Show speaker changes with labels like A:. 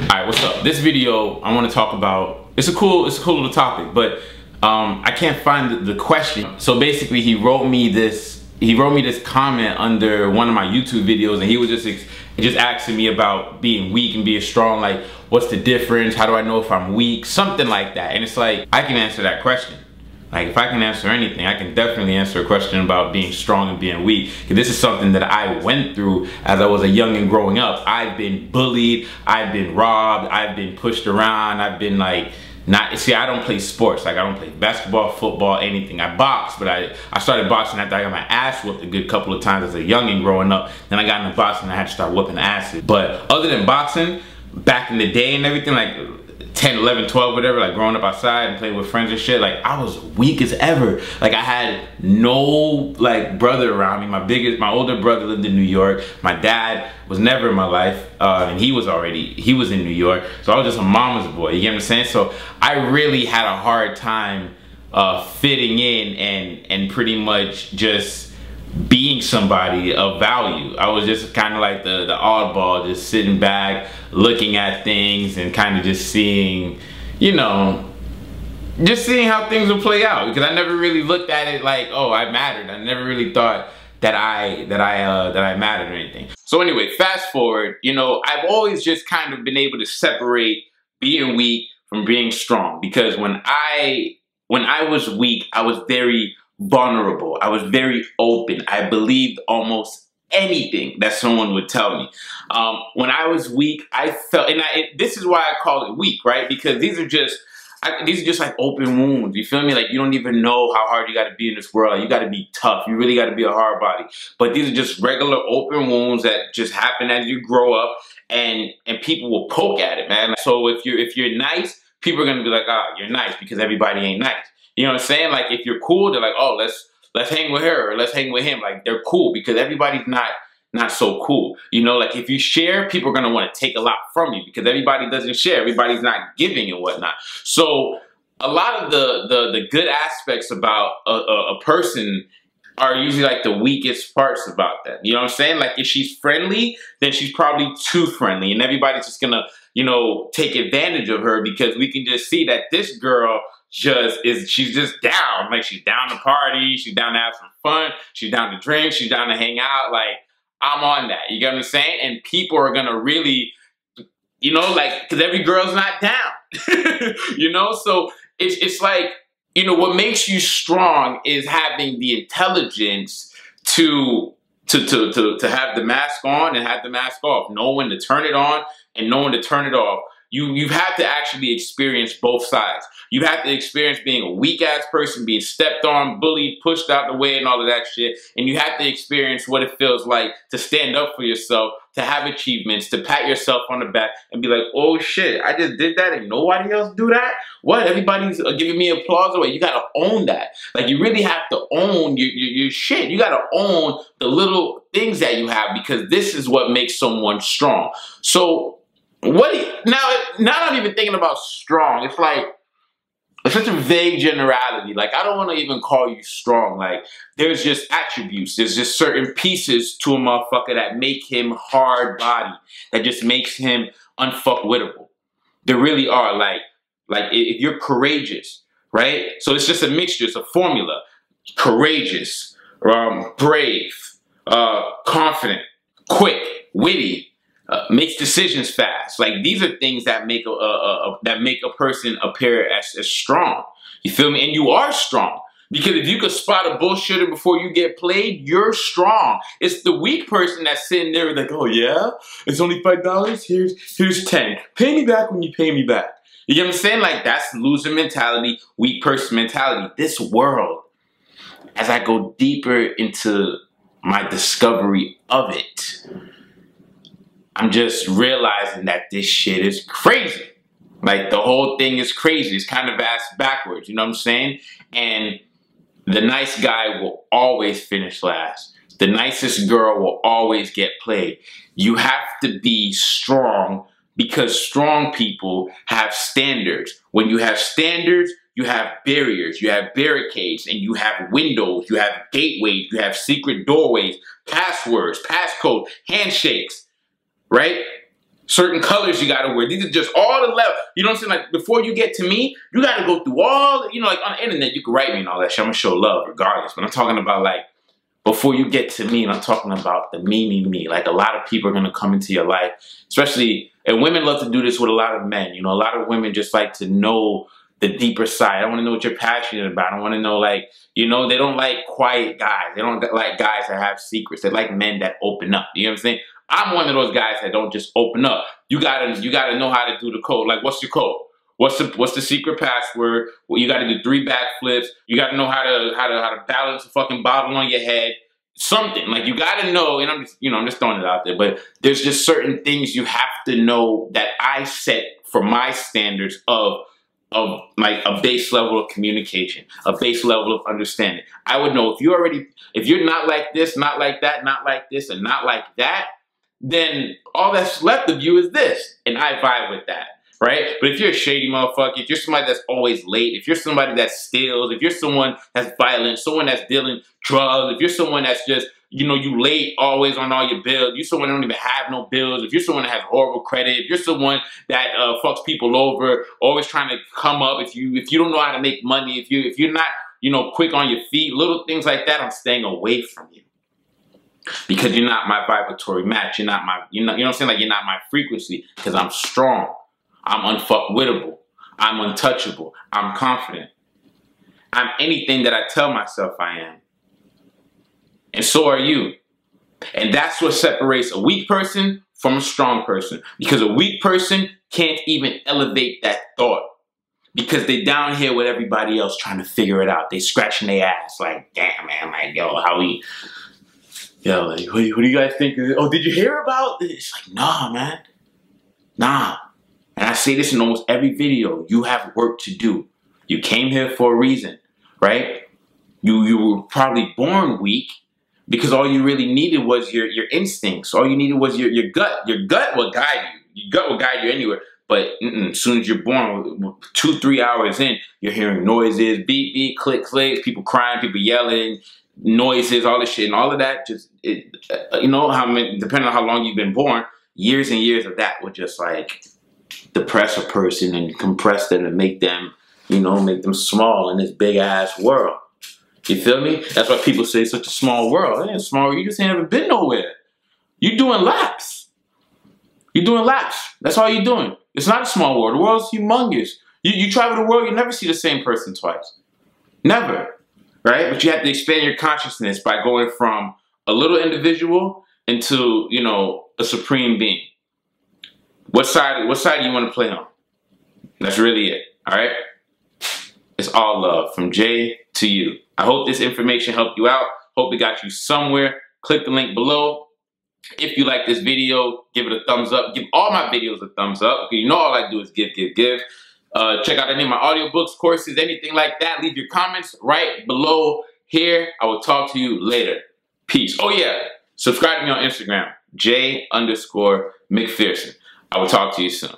A: Alright, what's up? This video I want to talk about, it's a cool little topic, but I can't find the question. So basically he wrote me this comment under one of my YouTube videos, and he was just asking me about being weak and being strong, like what's the difference? How do I know if I'm weak? Something like that. And it's like, I can answer that question. Like, if I can answer anything, I can definitely answer a question about being strong and being weak. Because this is something that I went through as I was a youngin' growing up. I've been bullied, I've been robbed, I've been pushed around, I've been like, see, I don't play sports. Like, I don't play basketball, football, anything. I box, but I started boxing after I got my ass whooped a good couple of times as a youngin' growing up. Then I got into boxing and I had to start whooping asses. But other than boxing, back in the day and everything, like 10, 11, 12, whatever, like growing up outside and playing with friends and shit, like I was weak as ever. Like I had no like brother around me. My older brother lived in New York. My dad was never in my life, and he was in New York. So I was just a mama's boy, you get what I'm saying? So I really had a hard time fitting in and pretty much just being somebody of value. I was just kind of like the oddball, just sitting back, looking at things and kind of just seeing, you know, just seeing how things would play out. Because I never really looked at it like, oh, I mattered. I never really thought that I mattered or anything. So anyway, fast forward, you know, I've always just kind of been able to separate being weak from being strong. Because when I was weak, I was very vulnerable. I was very open. I believed almost anything that someone would tell me. When I was weak, I felt, and this is why I call it weak, right? Because these are just like open wounds. You feel me? Like you don't even know how hard you got to be in this world. Like, you got to be tough. You really got to be a hard body. But these are just regular open wounds that just happen as you grow up, and people will poke at it, man. So if you're nice, people are gonna be like, ah, you're nice, because everybody ain't nice. You know what I'm saying? Like, if you're cool, they're like, oh, let's hang with her, or let's hang with him. Like, they're cool because everybody's not so cool. You know, like if you share, people are gonna want to take a lot from you because everybody doesn't share. Everybody's not giving and whatnot. So a lot of the good aspects about a person are usually like the weakest parts about them. You know what I'm saying? Like, if she's friendly, then she's probably too friendly, and everybody's just gonna, you know, take advantage of her because we can just see that this girl she's just down. Like, she's down to party, she's down to have some fun, she's down to drink, she's down to hang out. Like, I'm on that, you get what I'm saying? And people are gonna really, you know, like, because every girl's not down. You know, so it's like, you know, what makes you strong is having the intelligence to have the mask on and have the mask off, know when to turn it on and know when to turn it off. You have to actually experience both sides. You have to experience being a weak-ass person, being stepped on, bullied, pushed out the way, and all of that shit. And you have to experience what it feels like to stand up for yourself, to have achievements, to pat yourself on the back and be like, oh shit, I just did that and nobody else do that? What? Everybody's giving me applause away. You gotta own that. Like, you really have to own your shit. You gotta own the little things that you have, because this is what makes someone strong. So, now I'm even thinking about strong. It's like, it's such a vague generality. Like, I don't want to even call you strong. Like, there's just attributes. There's just certain pieces to a motherfucker that make him hard body, that just makes him unfuckwittable. There really are. Like if you're courageous, right? So it's just a mixture. It's a formula. Courageous, brave, confident, quick, witty, makes decisions fast. Like, these are things that make a person appear as strong. You feel me? And you are strong. Because if you could spot a bullshitter before you get played, you're strong. It's the weak person that's sitting there like, oh yeah? It's only $5? Here's 10. Pay me back when you pay me back. You get what I'm saying? Like, that's loser mentality, weak person mentality. This world, as I go deeper into my discovery of it, I'm just realizing that this shit is crazy. Like, the whole thing is crazy. It's kind of ass backwards, you know what I'm saying? And the nice guy will always finish last. The nicest girl will always get played. You have to be strong, because strong people have standards. When you have standards, you have barriers, you have barricades, and you have windows, you have gateways, you have secret doorways, passwords, passcodes, handshakes, right? Certain colors you gotta wear. These are just all the level. You know what I'm saying? Like, before you get to me, you gotta go through all, you know, like on the internet, you can write me and all that shit. I'm gonna show love regardless. But I'm talking about, like, before you get to me, and I'm talking about the me. Like, a lot of people are gonna come into your life, especially, and women love to do this with a lot of men. You know, a lot of women just like to know the deeper side. I want to know what you're passionate about. I want to know, like, you know, they don't like quiet guys. They don't like guys that have secrets. They like men that open up. You know what I'm saying? I'm one of those guys that don't just open up. You gotta know how to do the code. Like, what's your code? What's the secret password? Well, you gotta do 3 backflips. You gotta know how to balance a fucking bottle on your head. Something like, you gotta know. And I'm just throwing it out there. But there's just certain things you have to know that I set for my standards of like a base level of communication, a base level of understanding. I would know if you're not like this, not like that, not like this, and not like that, then all that's left of you is this. And I vibe with that, right? But if you're a shady motherfucker, if you're somebody that's always late, if you're somebody that steals, if you're someone that's violent, someone that's dealing drugs, if you're someone that's just, you know, you late always on all your bills, you're someone that don't even have no bills, if you're someone that has horrible credit, if you're someone that fucks people over, always trying to come up, if you don't know how to make money, if you're not, you know, quick on your feet, little things like that, I'm staying away from you. Because you're not my vibratory match. You're not my, you know what I'm saying? Like, you're not my frequency. Because I'm strong. I'm unfuckwittable. I'm untouchable. I'm confident. I'm anything that I tell myself I am. And so are you. And that's what separates a weak person from a strong person. Because a weak person can't even elevate that thought. Because they down here with everybody else trying to figure it out. They scratching their ass like, damn, man, like, yo, how we... Yo, like, what do you guys think? Oh, did you hear about this? It's like, nah, man. Nah. And I say this in almost every video. You have work to do. You came here for a reason, right? You were probably born weak because all you really needed was your instincts. All you needed was your gut. Your gut will guide you. Your gut will guide you anywhere. But as soon as you're born, 2-3 hours in, you're hearing noises, beep, beep, click, click, people crying, people yelling, noises, all this shit, and all of that, just, you know, depending on how long you've been born, years and years of that would just, like, depress a person and compress them and make them, you know, make them small in this big-ass world. You feel me? That's why people say it's such a small world. It ain't small. You just ain't ever been nowhere. You're doing laps. You're doing laps. That's all you're doing. It's not a small world. The world's humongous. You travel the world, you never see the same person twice. Never. Right? But you have to expand your consciousness by going from a little individual into, you know, a supreme being. What side do you want to play on? That's really it. All right? It's all love from Jay to you. I hope this information helped you out. Hope it got you somewhere. Click the link below. If you like this video, give it a thumbs up. Give all my videos a thumbs up. You know all I do is give. Check out any of my audiobooks, courses, anything like that. Leave your comments right below here. I will talk to you later. Peace. Oh yeah, subscribe to me on Instagram, J_McPherson. I will talk to you soon.